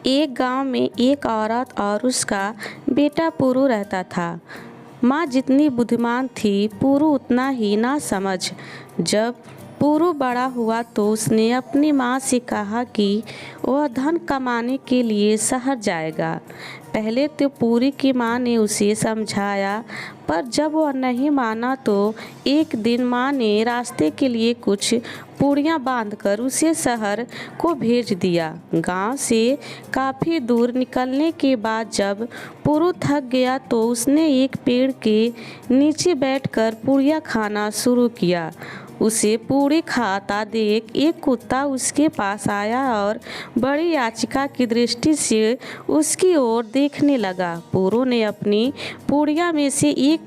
एक गांव में एक औरत और उसका बेटा पुरु रहता था। माँ जितनी बुद्धिमान थी, पुरु उतना ही ना समझ। जब पुरु बड़ा हुआ तो उसने अपनी माँ से कहा कि वह धन कमाने के लिए शहर जाएगा। पहले तो पुरु की माँ ने उसे समझाया, पर जब वह नहीं माना तो एक दिन माँ ने रास्ते के लिए कुछ पूड़ियाँ बांधकर उसे शहर को भेज दिया। गांव से काफ़ी दूर निकलने के बाद जब पुरु थक गया तो उसने एक पेड़ के नीचे बैठकर पूड़ियाँ खाना शुरू किया। उसे पूड़ी खाता देख एक कुत्ता उसके पास आया और बड़ी याचिका की दृष्टि से उसकी ओर देखने लगा। पुरु ने अपनी पूड़ियाँ में से एक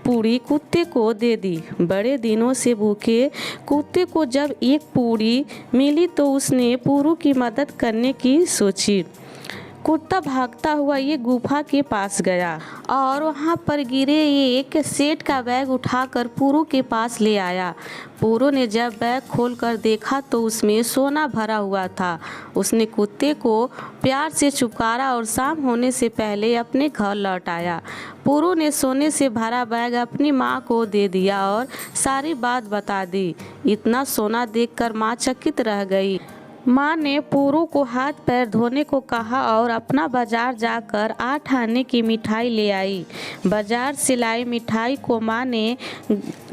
पूड़ी कुत्ते को दे दी। बड़े दिनों से भूखे कुत्ते को जब एक पूड़ी मिली तो उसने पुरु की मदद करने की सोची। कुत्ता भागता हुआ ये गुफा के पास गया और वहाँ पर गिरे एक सेठ का बैग उठाकर पुरु के पास ले आया। पुरु ने जब बैग खोलकर देखा तो उसमें सोना भरा हुआ था। उसने कुत्ते को प्यार से पुकारा और शाम होने से पहले अपने घर लौट आया। पुरु ने सोने से भरा बैग अपनी माँ को दे दिया और सारी बात बता दी। इतना सोना देखकर माँ चकित रह गई। माँ ने पुरु को हाथ पैर धोने को कहा और अपना बाजार जाकर 8 आने की मिठाई ले आई। बाजार से लाई मिठाई को माँ ने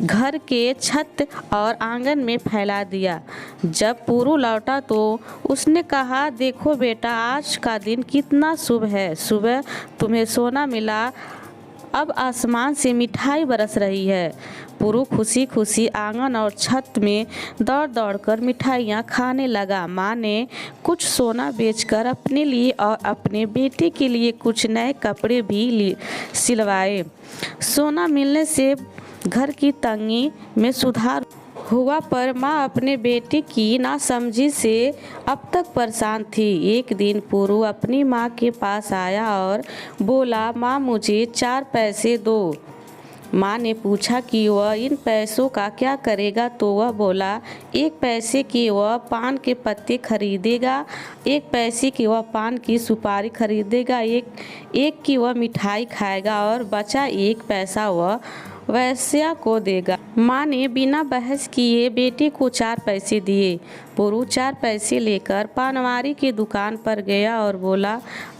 घर के छत और आंगन में फैला दिया। जब पुरु लौटा तो उसने कहा, देखो बेटा, आज का दिन कितना शुभ है। सुबह तुम्हें सोना मिला, अब आसमान से मिठाई बरस रही है। पुरु खुशी खुशी आंगन और छत में दौड़ दौड़ कर मिठाइयाँ खाने लगा। माँ ने कुछ सोना बेचकर अपने लिए और अपने बेटे के लिए कुछ नए कपड़े भी सिलवाए। सोना मिलने से घर की तंगी में सुधार हुआ, पर माँ अपने बेटे की नासमझी से अब तक परेशान थी। एक दिन पुरु अपनी माँ के पास आया और बोला, माँ मुझे 4 पैसे दो। माँ ने पूछा कि वह इन पैसों का क्या करेगा तो वह बोला, 1 पैसे के वह पान के पत्ते खरीदेगा, 1 पैसे की वह पान की सुपारी खरीदेगा, एक की वह मिठाई खाएगा और बचा 1 पैसा वह वैश्या को देगा। माँ ने बिना बहस किए बेटे को 4 पैसे दिए। पुरु 4 पैसे लेकर पानवारी की दुकान पर गया और बोला,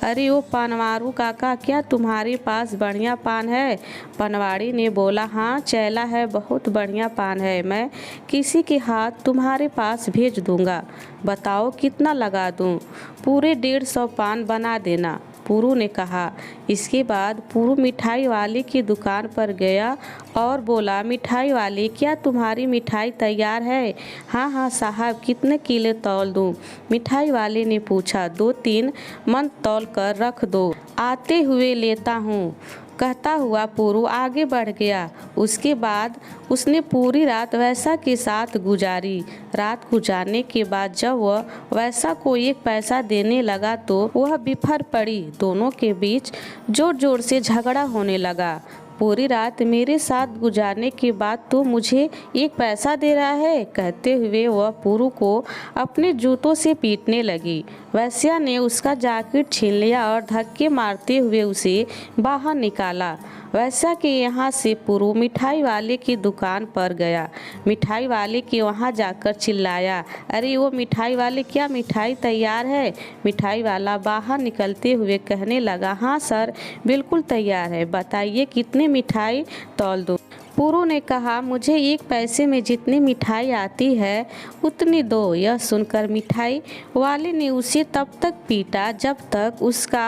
अरे ओ पानवारू काका, क्या तुम्हारे पास बढ़िया पान है? पनवाड़ी ने बोला, हाँ चैला है, बहुत बढ़िया पान है, मैं किसी के हाथ तुम्हारे पास भेज दूंगा, बताओ कितना लगा दूं? पूरे 150 पान बना देना, पुरु ने कहा। इसके बाद पुरु मिठाई वाले की दुकान पर गया और बोला, मिठाई वाले, क्या तुम्हारी मिठाई तैयार है? हाँ हाँ साहब, कितने किलो तौल दूं? मिठाई वाले ने पूछा। 2-3 मन तौल कर रख दो, आते हुए लेता हूँ, कहता हुआ पुरु आगे बढ़ गया। उसके बाद उसने पूरी रात वैसा के साथ गुजारी। रात गुजारने के बाद जब वह वैसा को 1 पैसा देने लगा तो वह बिफर पड़ी। दोनों के बीच जोर जोर से झगड़ा होने लगा। पूरी रात मेरे साथ गुजारने के बाद तो मुझे 1 पैसा दे रहा है, कहते हुए वह पुरु को अपने जूतों से पीटने लगी। वैश्या ने उसका जैकेट छीन लिया और धक्के मारते हुए उसे बाहर निकाला। वैश्या के यहाँ से पुरु मिठाई वाले की दुकान पर गया। मिठाई वाले के वहाँ जाकर चिल्लाया, अरे वो मिठाई वाले, क्या मिठाई तैयार है? मिठाई वाला बाहर निकलते हुए कहने लगा, हाँ सर, बिल्कुल तैयार है, बताइए कितनी मिठाई तौल दूँ? पुरु ने कहा, मुझे 1 पैसे में जितनी मिठाई आती है उतनी दो। यह सुनकर मिठाई वाले ने उसे तब तक पीटा जब तक उसका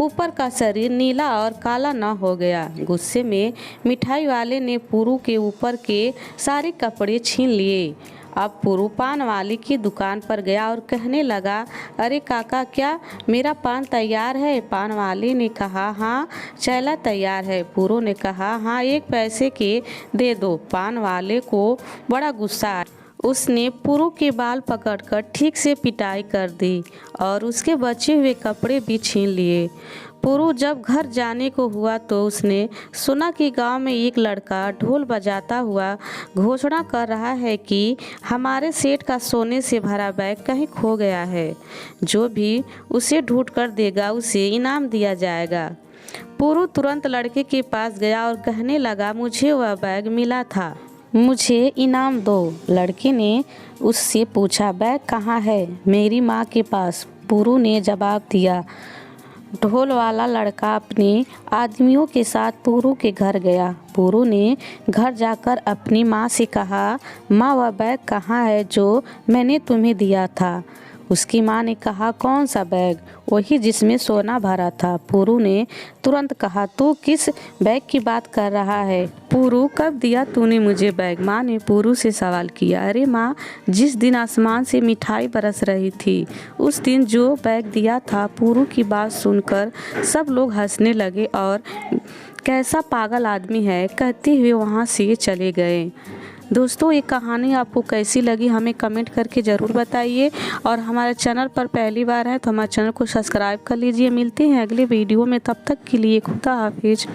ऊपर का शरीर नीला और काला न हो गया। गुस्से में मिठाई वाले ने पुरु के ऊपर के सारे कपड़े छीन लिए। अब पुरु पान वाले की दुकान पर गया और कहने लगा, अरे काका, क्या मेरा पान तैयार है? पान वाले ने कहा, हाँ चैला तैयार है। पुरु ने कहा, हाँ 1 पैसे के दे दो। पान वाले को बड़ा गुस्सा आया उसने पुरु के बाल पकड़कर ठीक से पिटाई कर दी और उसके बचे हुए कपड़े भी छीन लिए। पुरु जब घर जाने को हुआ तो उसने सुना कि गांव में एक लड़का ढोल बजाता हुआ घोषणा कर रहा है कि हमारे सेठ का सोने से भरा बैग कहीं खो गया है। जो भी उसे ढूंढ कर देगा उसे इनाम दिया जाएगा। पुरु तुरंत लड़के के पास गया और कहने लगा, मुझे वह बैग मिला था, मुझे इनाम दो। लड़के ने उससे पूछा, बैग कहाँ है? मेरी माँ के पास, पुरु ने जवाब दिया। ढोल वाला लड़का अपने आदमियों के साथ पुरु के घर गया। पुरु ने घर जाकर अपनी माँ से कहा, माँ वह बैग कहाँ है जो मैंने तुम्हें दिया था? उसकी माँ ने कहा, कौन सा बैग? वही जिसमें सोना भरा था। पुरु ने तुरंत कहा, तू किस बैग की बात कर रहा है? पुरु, कब दिया तूने मुझे बैग? माँ ने पुरु से सवाल किया। अरे माँ, जिस दिन आसमान से मिठाई बरस रही थी उस दिन जो बैग दिया था। पुरु की बात सुनकर सब लोग हंसने लगे और कैसा पागल आदमी है कहते हुए वहाँ से चले गए। दोस्तों, ये कहानी आपको कैसी लगी हमें कमेंट करके ज़रूर बताइए और हमारे चैनल पर पहली बार है तो हमारे चैनल को सब्सक्राइब कर लीजिए। मिलते हैं अगले वीडियो में, तब तक के लिए खुदा हाफिज।